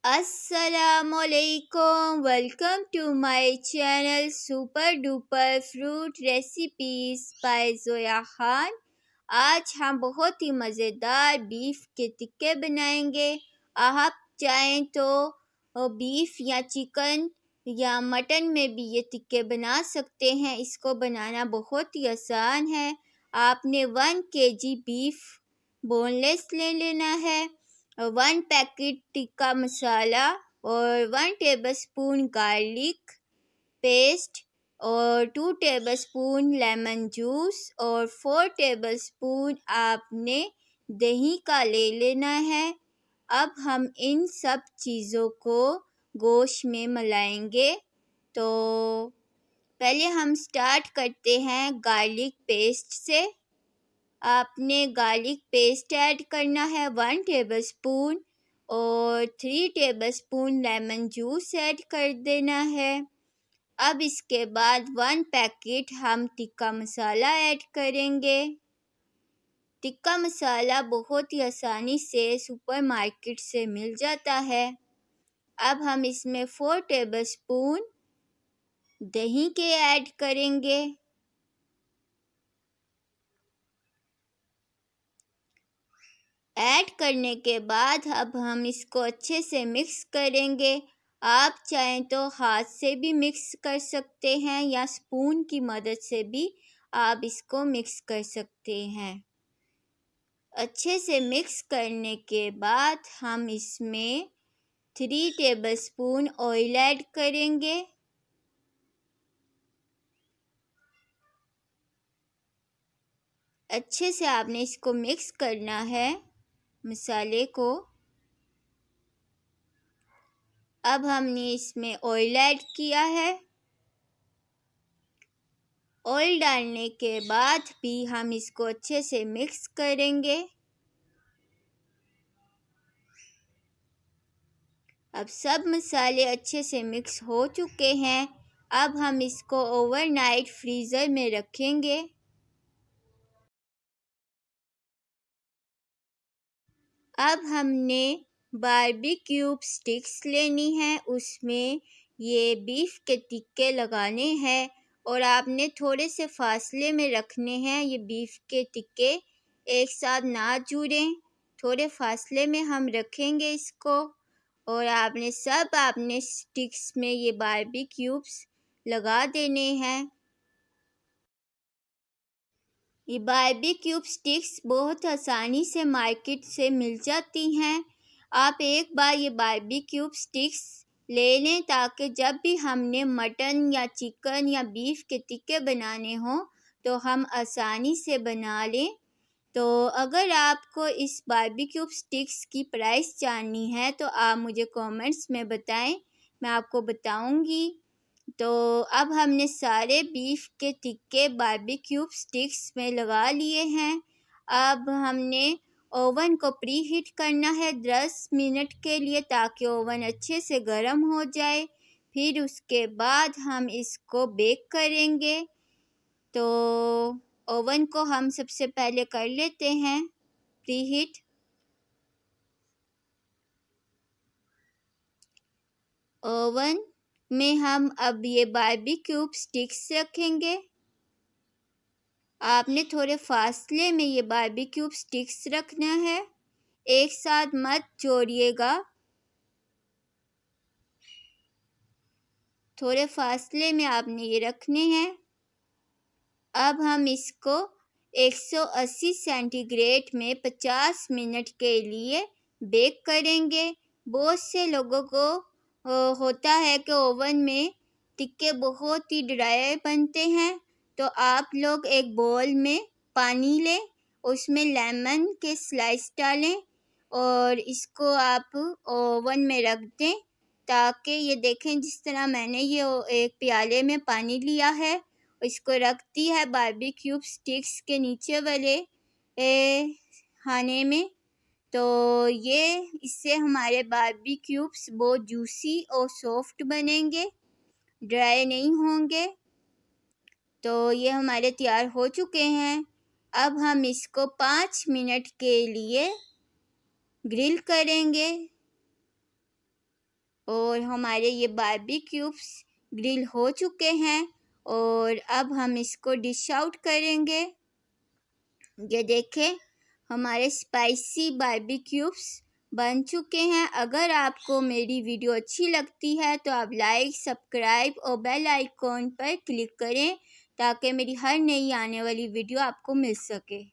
Assalamualaikum. Welcome to my channel Super Duper Fruit Recipes by Zoya Khan. आज हम बहुत ही मज़ेदार बीफ के टिक्के बनाएंगे। आप चाहें तो बीफ या चिकन या मटन में भी ये टिक्के बना सकते हैं। इसको बनाना बहुत ही आसान है। आपने 1 kg बीफ बोनलेस ले लेना है, 1 पैकेट टिक्का मसाला और 1 टेबलस्पून गार्लिक पेस्ट और 2 टेबलस्पून लेमन जूस और 4 टेबलस्पून आपने दही का ले लेना है। अब हम इन सब चीज़ों को गोश्त में मिलाएंगे। तो पहले हम स्टार्ट करते हैं गार्लिक पेस्ट से। आपने गार्लिक पेस्ट ऐड करना है 1 टेबलस्पून और 3 टेबलस्पून लेमन जूस ऐड कर देना है। अब इसके बाद 1 पैकेट हम टिक्का मसाला ऐड करेंगे। टिक्का मसाला बहुत ही आसानी से सुपरमार्केट से मिल जाता है। अब हम इसमें 4 टेबलस्पून दही के ऐड करेंगे। ऐड करने के बाद अब हम इसको अच्छे से मिक्स करेंगे। आप चाहें तो हाथ से भी मिक्स कर सकते हैं या स्पून की मदद से भी आप इसको मिक्स कर सकते हैं। अच्छे से मिक्स करने के बाद हम इसमें 3 टेबलस्पून ऑयल ऐड करेंगे। अच्छे से आपने इसको मिक्स करना है मसाले को। अब हमने इसमें ऑयल ऐड किया है। ऑयल डालने के बाद भी हम इसको अच्छे से मिक्स करेंगे। अब सब मसाले अच्छे से मिक्स हो चुके हैं। अब हम इसको ओवरनाइट फ्रीज़र में रखेंगे। अब हमने बारबेक्यू स्टिक्स लेनी है, उसमें ये बीफ के टिक्के लगाने हैं और आपने थोड़े से फासले में रखने हैं। ये बीफ के टिक्के एक साथ ना जुड़ें, थोड़े फासले में हम रखेंगे इसको। और आपने स्टिक्स में ये बारबेक्यूब्स लगा देने हैं। ये बारबेक्यू स्टिक्स बहुत आसानी से मार्केट से मिल जाती हैं। आप एक बार ये बारबेक्यू स्टिक्स ले लें ताकि जब भी हमने मटन या चिकन या बीफ के टिक्के बनाने हों तो हम आसानी से बना लें। तो अगर आपको इस बारबेक्यू स्टिक्स की प्राइस जाननी है तो आप मुझे कमेंट्स में बताएं, मैं आपको बताऊंगी। तो अब हमने सारे बीफ के टिक्के बारबेक्यू स्टिक्स में लगा लिए हैं। अब हमने ओवन को प्री हीट करना है 10 मिनट के लिए ताकि ओवन अच्छे से गर्म हो जाए। फिर उसके बाद हम इसको बेक करेंगे। तो ओवन को हम सबसे पहले कर लेते हैं प्री हीट। ओवन में हम अब ये बारबेक्यू स्टिक्स रखेंगे। आपने थोड़े फासले में ये बारबेक्यू स्टिक्स रखना है, एक साथ मत जोड़िएगा, थोड़े फासले में आपने ये रखने हैं। अब हम इसको 180 सेंटीग्रेड में 50 मिनट के लिए बेक करेंगे। बहुत से लोगों को होता है कि ओवन में टिक्के बहुत ही ड्राई बनते हैं। तो आप लोग एक बोल में पानी लें, उसमें लेमन के स्लाइस डालें और इसको आप ओवन में रख दें ताकि ये देखें जिस तरह मैंने ये एक प्याले में पानी लिया है, इसको रख दी है बारबेक्यू स्टिक्स के नीचे वाले खाने में। तो ये इससे हमारे बारबेक्यूब्स बहुत जूसी और सॉफ्ट बनेंगे, ड्राई नहीं होंगे। तो ये हमारे तैयार हो चुके हैं। अब हम इसको 5 मिनट के लिए ग्रिल करेंगे। और हमारे ये बारबेक्यूब्स ग्रिल हो चुके हैं और अब हम इसको डिश आउट करेंगे। ये देखें, हमारे स्पाइसी बारबेक्यूब्स बन चुके हैं। अगर आपको मेरी वीडियो अच्छी लगती है तो आप लाइक, सब्सक्राइब और बेल आइकॉन पर क्लिक करें ताकि मेरी हर नई आने वाली वीडियो आपको मिल सके।